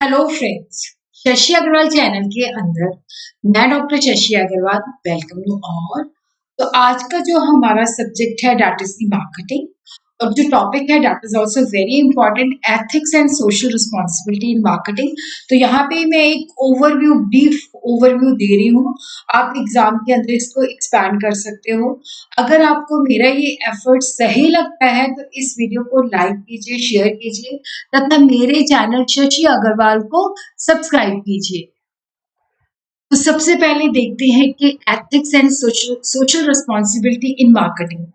Hello friends, Shashi Agarwal channel के अंदर मैं doctor Shashi Agarwal welcome you all. तो आज का जो हमारा सब्जेक्ट है दैट इज द मार्केटिंग और जो टॉपिक है that is also very important, ethics and social responsibility in marketing. तो यहाँ पे मैं एक ओवरव्यू ब्रीफ ओवरव्यू दे रही हूँ। आप एग्जाम के अंदर इसको एक्सपैंड कर सकते हो। अगर आपको मेरा ये एफर्ट सही लगता है तो इस वीडियो को लाइक कीजिए, शेयर कीजिए तथा मेरे चैनल शशि अग्रवाल को सब्सक्राइब कीजिए। तो सबसे पहले देखते हैं कि ethics and social responsibility in marketing.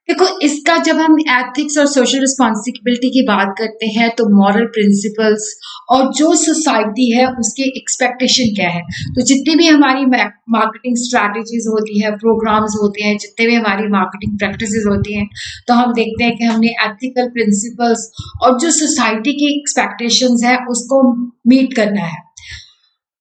देखो, इसका जब हम एथिक्स और सोशल रिस्पॉन्सिबिलिटी की बात करते हैं तो मॉरल प्रिंसिपल्स और जो सोसाइटी है उसके एक्सपेक्टेशन क्या है। तो जितनी भी हमारी मार्केटिंग स्ट्रैटेजीज होती है, प्रोग्राम्स होते हैं, जितने भी हमारी मार्केटिंग प्रैक्टिसेस होती हैं, तो हम देखते हैं कि हमने एथिकल प्रिंसिपल्स और जो सोसाइटी की एक्सपेक्टेशंस है उसको मीट करना है।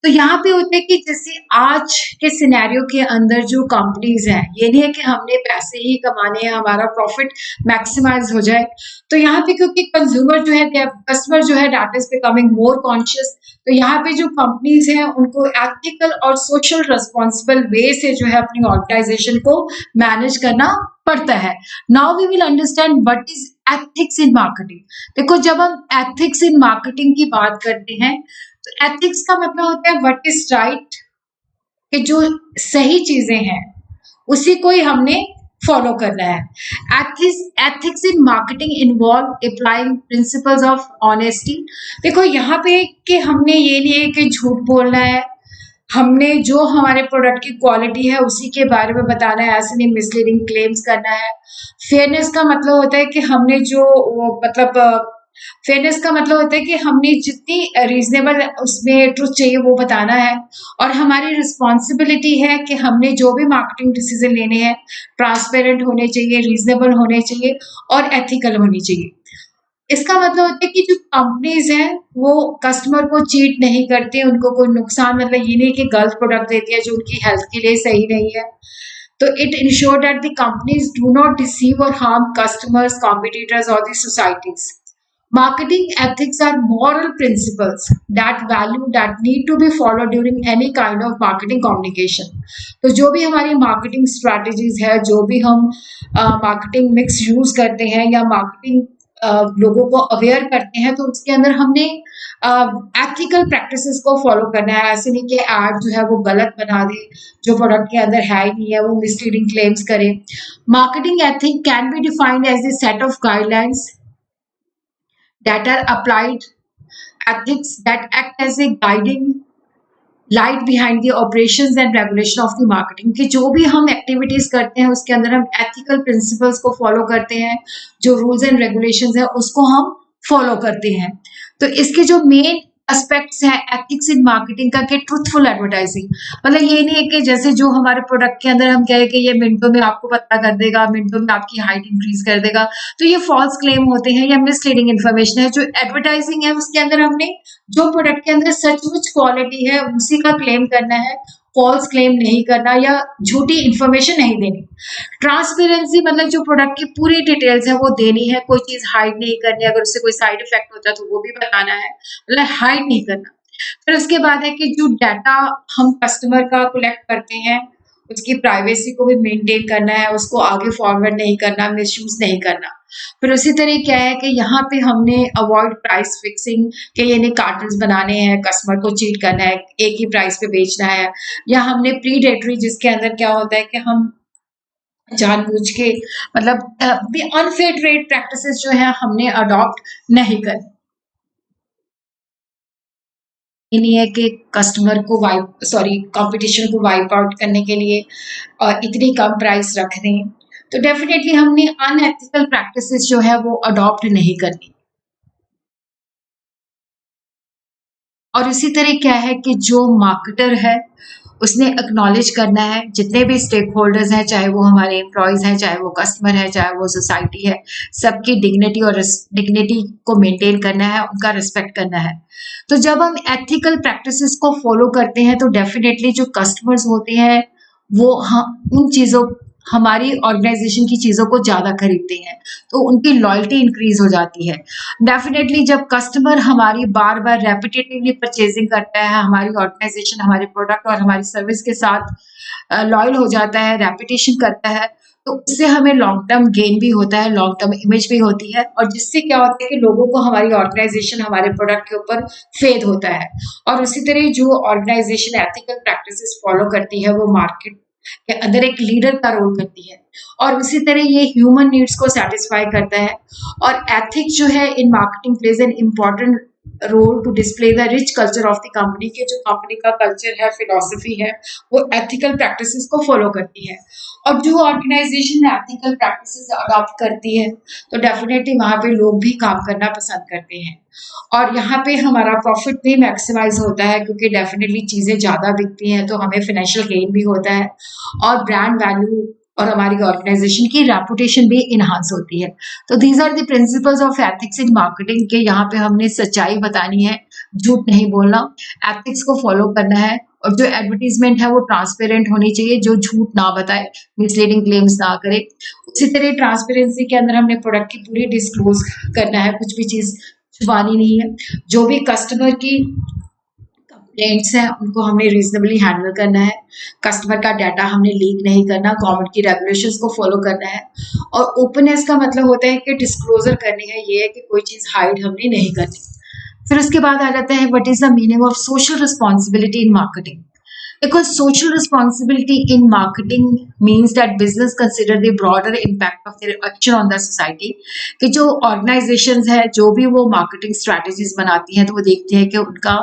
तो यहाँ पे होता है कि जैसे आज के सिनेरियो के अंदर जो कंपनीज हैं, ये नहीं है कि हमने पैसे ही कमाने हैं, हमारा प्रॉफिट मैक्सिमाइज हो जाए। तो यहाँ पे क्योंकि कंज्यूमर जो है, कस्टमर जो है, that is becoming more conscious. तो यहाँ पे जो कंपनीज हैं उनको एथिकल और सोशल रिस्पॉन्सिबल वे से जो है अपनी ऑर्गेनाइजेशन को मैनेज करना पड़ता है। Now we will understand what is ethics in marketing. देखो, जब हम एथिक्स इन मार्केटिंग की बात करते हैं तो एथिक्स का मतलब होता है व्हाट इज राइट, कि जो सही चीजें हैं उसी को ही हमने फॉलो करना है। Ethics in marketing involve applying principles of honesty. देखो, यहाँ पे कि हमने ये नहीं है कि झूठ बोलना है, हमने जो हमारे प्रोडक्ट की क्वालिटी है उसी के बारे में बताना है, ऐसे नहीं मिसलीडिंग क्लेम्स करना है। फेयरनेस का मतलब होता है कि हमने जो फेयरनेस का मतलब होता है कि हमने जितनी रीजनेबल उसमें ट्रुथ चाहिए वो बताना है। और हमारी रिस्पॉन्सिबिलिटी है कि हमने जो भी मार्केटिंग डिसीजन लेने हैं ट्रांसपेरेंट होने चाहिए, रीजनेबल होने चाहिए और एथिकल होनी चाहिए। इसका मतलब होता है कि जो कंपनीज हैं वो कस्टमर को चीट नहीं करती, उनको कोई नुकसान, मतलब ये नहीं कि गलत प्रोडक्ट देती है जो उनकी हेल्थ के लिए सही नहीं है। तो it ensure that the companies do not deceive और हार्म कस्टमर्स, कॉम्पिटिटर्स और the societies. Marketing ethics are moral principles that need to be followed during any kind of marketing communication. तो जो भी हमारी मार्केटिंग स्ट्रैटेजीज है, जो भी हम मार्केटिंग मिक्स यूज करते हैं या मार्केटिंग लोगों को अवेयर करते हैं, तो उसके अंदर हमने एथिकल प्रैक्टिसेस को फॉलो करना है। ऐसे नहीं कि एड जो है वो गलत बना दे, जो प्रोडक्ट के अंदर है ही नहीं है वो मिसलीडिंग क्लेम्स करे। Marketing ethic can be defined as the set of guidelines that are applied, ethics that act as a guiding light behind the operations and regulation of the marketing. कि जो भी हम एक्टिविटीज करते हैं उसके अंदर हम एथिकल प्रिंसिपल्स को फॉलो करते हैं, जो रूल्स एंड रेगुलेशंस है उसको हम फॉलो करते हैं। तो इसके जो मेन एस्पेक्ट्स हैं एथिक्स इन मार्केटिंग का, कि ट्रूथफुल एडवर्टाइजिंग। मतलब ये नहीं है कि जैसे जो हमारे प्रोडक्ट के अंदर हम कहें कि ये मिनटों में आपको पता कर देगा, मिनटों में आपकी हाइट इंक्रीज कर देगा, तो ये फॉल्स क्लेम होते हैं या मिसलीडिंग इन्फॉर्मेशन है। जो एडवर्टाइजिंग है उसके अंदर हमने जो प्रोडक्ट के अंदर सचमुच क्वालिटी है उसी का क्लेम करना है, फॉल्स क्लेम नहीं करना या झूठी इंफॉर्मेशन नहीं देनी। ट्रांसपेरेंसी मतलब जो प्रोडक्ट की पूरी डिटेल्स है वो देनी है, कोई चीज हाइड नहीं करनी, अगर उससे कोई साइड इफेक्ट होता है तो वो भी बताना है, मतलब हाइड नहीं करना। फिर उसके बाद है कि जो डाटा हम कस्टमर का कलेक्ट करते हैं उसकी प्राइवेसी को भी मेंटेन करना है, उसको आगे फॉरवर्ड नहीं करना, मिसयूज नहीं करना। फिर उसी तरह क्या है कि यहाँ पे हमने अवॉइड प्राइस फिक्सिंग, के ये नहीं कार्टन्स बनाने हैं, कस्टमर को चीट करना है, एक ही प्राइस पे बेचना है। या हमने प्रीडेटरी, जिसके अंदर क्या होता है कि हम जानबूझ के मतलब अनफेयर ट्रेड प्रैक्टिसेस जो है हमने अडॉप्ट नहीं करनी। ये नहीं है कि कस्टमर को कंपटीशन को वाइप आउट करने के लिए इतनी कम प्राइस रख दें। तो डेफिनेटली हमने अनएथिकल प्रैक्टिसेस जो है वो अडॉप्ट नहीं करनी। और इसी तरह क्या है कि जो मार्केटर है उसने एक्नॉलेज करना है जितने भी स्टेक होल्डर्स हैं, चाहे वो हमारे एम्प्लॉयज हैं, चाहे वो कस्टमर है, चाहे वो सोसाइटी है, सबकी डिग्निटी और डिग्निटी को मेंटेन करना है, उनका रिस्पेक्ट करना है। तो जब हम एथिकल प्रैक्टिसेस को फॉलो करते हैं तो डेफिनेटली जो कस्टमर्स होते हैं वो उन चीज़ों हमारी ऑर्गेनाइजेशन की चीज़ों को ज़्यादा खरीदते हैं, तो उनकी लॉयल्टी इंक्रीज हो जाती है। डेफिनेटली जब कस्टमर हमारी बार-बार रेपिटेटिवली परचेजिंग करता है, हमारी ऑर्गेनाइजेशन, हमारे प्रोडक्ट और हमारी सर्विस के साथ लॉयल हो जाता है, रेपुटेशन करता है, तो उससे हमें लॉन्ग टर्म गेन भी होता है, लॉन्ग टर्म इमेज भी होती है, और जिससे क्या होता है कि लोगों को हमारी ऑर्गेनाइजेशन, हमारे प्रोडक्ट के ऊपर फेथ होता है। और उसी तरह जो ऑर्गेनाइजेशन एथिकल प्रैक्टिसेस फॉलो करती है, वो मार्केट के अंदर एक लीडर का रोल करती है, और उसी तरह ये ह्यूमन नीड्स को सेटिस्फाई करता है। और एथिक्स जो है in marketing plays an important role to display the rich culture of the company, के जो कंपनी का कल्चर है, फिलॉसफी है, वो एथिकल प्रैक्टिसेस को फॉलो करती है। और जो ऑर्गेनाइजेशन एथिकल प्रैक्टिसेस अडॉप्ट करती है, तो डेफिनेटली वहाँ पे लोग भी काम करना पसंद करते हैं, और यहाँ पे हमारा प्रॉफिट भी मैक्सिमाइज होता है, क्योंकि डेफिनेटली चीज़ें ज़्यादा बिकती हैं, तो हमें फाइनेंशियल गेन भी होता है, और ब्रांड वैल्यू और हमारी ऑर्गेनाइजेशन की रेपुटेशन भी इन्हांस होती है। तो these are the principles of ethics in marketing, के यहाँ पे हमने सच्चाई बतानी है, झूठ नहीं बोलना, एथिक्स को फॉलो करना है, और जो एडवर्टीजमेंट है वो ट्रांसपेरेंट होनी चाहिए, जो झूठ ना बताए, मिसलीडिंग क्लेम्स ना करे। उसी तरह ट्रांसपेरेंसी के अंदर हमने प्रोडक्ट की पूरी डिस्क्लोज करना है, कुछ भी चीज़ छुपानी नहीं है। जो भी कस्टमर की कंप्लेंट्स हैं उनको हमने रीजनेबली हैंडल करना है, कस्टमर का डाटा हमने लीक नहीं करना, गवर्नमेंट की रेगुलेशंस को फॉलो करना है, और ओपननेस का मतलब होता है कि डिस्क्लोजर करनी है, ये है कि कोई चीज़ हाइड हमने नहीं करनी। फिर उसके बाद आ जाता है what is the meaning of social responsibility in marketing. Because social responsibility in marketing means that business consider the broader impact of their action on the society, कि जो organizations है, जो भी वो marketing strategies बनाती हैं, तो वो देखते हैं कि उनका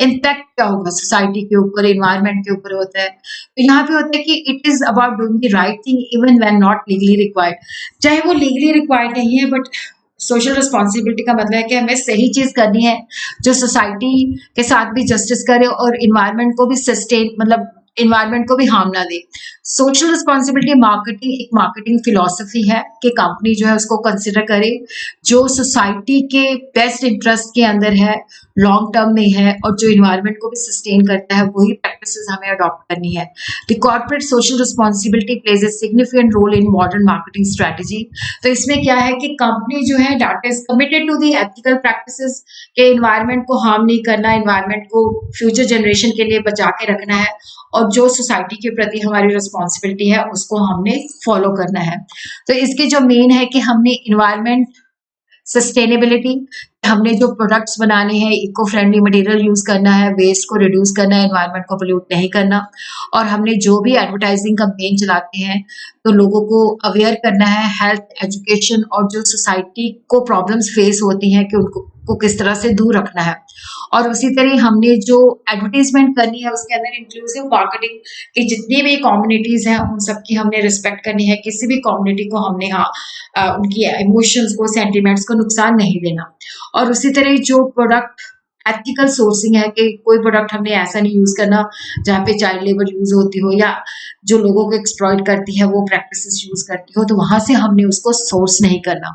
impact क्या होगा सोसाइटी के ऊपर, environment के ऊपर होता है। तो यहाँ पे होता है कि it is about doing the right thing even when not legally required, चाहे वो legally required नहीं है, but सोशल रिस्पॉन्सिबिलिटी का मतलब है कि हमें सही चीज़ करनी है, जो सोसाइटी के साथ भी जस्टिस करे और इन्वायरमेंट को भी सस्टेन, मतलब इन्वायरमेंट को भी हार्म ना दे। सोशल रिस्पॉन्सिबिलिटी मार्केटिंग एक मार्केटिंग फिलॉसफी है कि कंपनी जो है उसको कंसिडर करे, जो सोसाइटी के बेस्ट इंटरेस्ट के अंदर है, लॉन्ग टर्म में है, और जो इन्वायरमेंट को भी सस्टेन करता है, वही प्रैक्टिसेस हमें अडॉप्ट करनी है। The corporate social responsibility plays a significant role in modern marketing strategy. तो इसमें क्या है कि कंपनी जो है that is committed to the ethical practices, के इन्वायरमेंट को हार्म नहीं करना, इन्वायरमेंट को फ्यूचर जनरेशन के लिए बचा के रखना है, और जो सोसाइटी के प्रति हमारी रिस्पॉन्सिबिलिटी है उसको हमने फॉलो करना है। तो इसके जो मेन है कि हमने इन्वायरमेंट, सस्टेनेबिलिटी, हमने जो प्रोडक्ट्स बनाने हैं इको फ्रेंडली मटेरियल यूज करना है, वेस्ट को रिड्यूस करना है, एनवायरनमेंट को पोल्यूट नहीं करना, और हमने जो भी एडवर्टाइजिंग कैंपेन चलाते हैं तो लोगों को अवेयर करना है, हेल्थ, एजुकेशन, और जो सोसाइटी को प्रॉब्लम्स फेस होती हैं कि उनको को किस तरह से दूर रखना है। और उसी तरह हमने जो एडवर्टीजमेंट करनी है उसके अंदर इंक्लूसिव मार्केटिंग की जितनी भी कम्युनिटीज हैं उन सबकी हमने रिस्पेक्ट करनी है, किसी भी कम्युनिटी को हमने उनकी इमोशंस को, सेंटिमेंट्स को नुकसान नहीं देना। और उसी तरह जो प्रोडक्ट एथिकल सोर्सिंग है कि कोई प्रोडक्ट हमने ऐसा नहीं यूज करना जहाँ पे चाइल्ड लेबर यूज होती हो या जो लोगों को एक्सप्लॉइट करती है वो प्रैक्टिसेस यूज करती हो, तो वहां से हमने उसको सोर्स नहीं करना।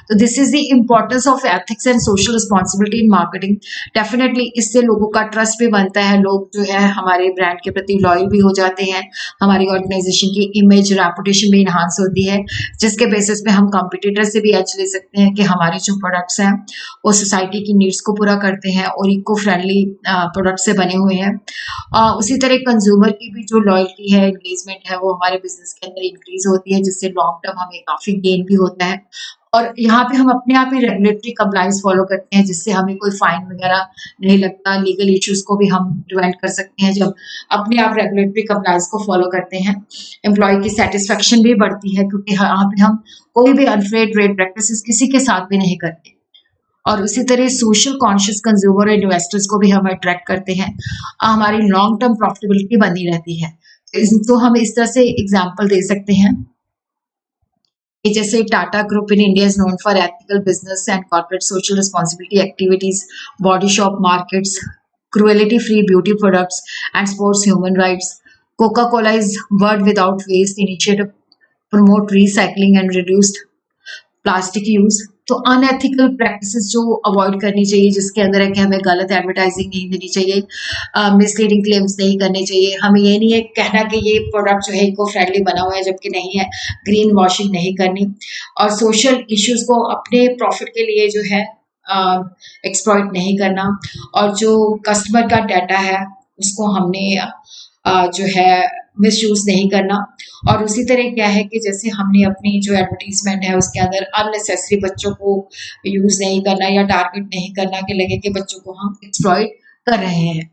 तो this is the importance of ethics and social responsibility in marketing. Definitely इससे लोगों का ट्रस्ट भी बनता है, लोग जो है हमारे ब्रांड के प्रति लॉयल भी हो जाते हैं, हमारी ऑर्गेनाइजेशन की इमेज, रेपुटेशन भी इन्हांस होती है, जिसके बेसिस पे हम कंपटीटर से भी एज ले सकते हैं कि हमारे जो प्रोडक्ट्स हैं वो सोसाइटी की नीड्स को पूरा करते हैं और इको फ्रेंडली प्रोडक्ट से बने हुए हैं। उसी तरह कंज्यूमर की भी जो लॉयल्टी है, एंगेजमेंट है, वो हमारे बिजनेस के अंदर इंक्रीज होती है, जिससे लॉन्ग टर्म हमें काफी गेन भी होता है। और यहाँ पे हम अपने आप ही रेगुलेटरी कंप्लाइंस फॉलो करते हैं, जिससे हमें कोई फाइन वगैरह नहीं लगता, लीगल इश्यूज को भी हम प्रिवेंट कर सकते हैं जब अपने आप रेगुलेटरी कंप्लाइंस को फॉलो करते हैं। एम्प्लॉय की सेटिस्फेक्शन भी बढ़ती है, क्योंकि यहाँ पे हम कोई भी अनफेयर ट्रेड प्रैक्टिसेस किसी के साथ भी नहीं करते। और उसी तरह सोशल कॉन्शियस कंज्यूमर और इन्वेस्टर्स को भी हम अट्रैक्ट करते हैं, हमारी लॉन्ग टर्म प्रॉफिटेबिलिटी बनी रहती है। तो हम इस तरह से एग्जाम्पल दे सकते हैं कि जैसे Tata group in India is known for ethical business and corporate social responsibility activities, Body Shop markets, cruelty free beauty products and supports human rights. Coca Cola is World Without Waste initiative, promote recycling and reduced plastic use. तो unethical practices जो avoid करनी चाहिए, जिसके अंदर है कि हमें गलत एडवर्टाइजिंग नहीं देनी चाहिए, मिसलीडिंग क्लेम्स नहीं करने चाहिए। हमें ये नहीं है कहना कि ये प्रोडक्ट जो है इको फ्रेंडली बना हुआ है जबकि नहीं है, ग्रीन वॉशिंग नहीं करनी, और सोशल इश्यूज को अपने प्रॉफिट के लिए जो है एक्सप्लॉइट नहीं करना, और जो कस्टमर का डाटा है उसको हमने जो है मिसयूज नहीं करना। और उसी तरह क्या है कि जैसे हमने अपनी जो एडवर्टीजमेंट है उसके अंदर अननेसेसरी बच्चों को यूज नहीं करना या टारगेट नहीं करना कि लगे कि बच्चों को हम एक्सप्लॉइट कर रहे हैं।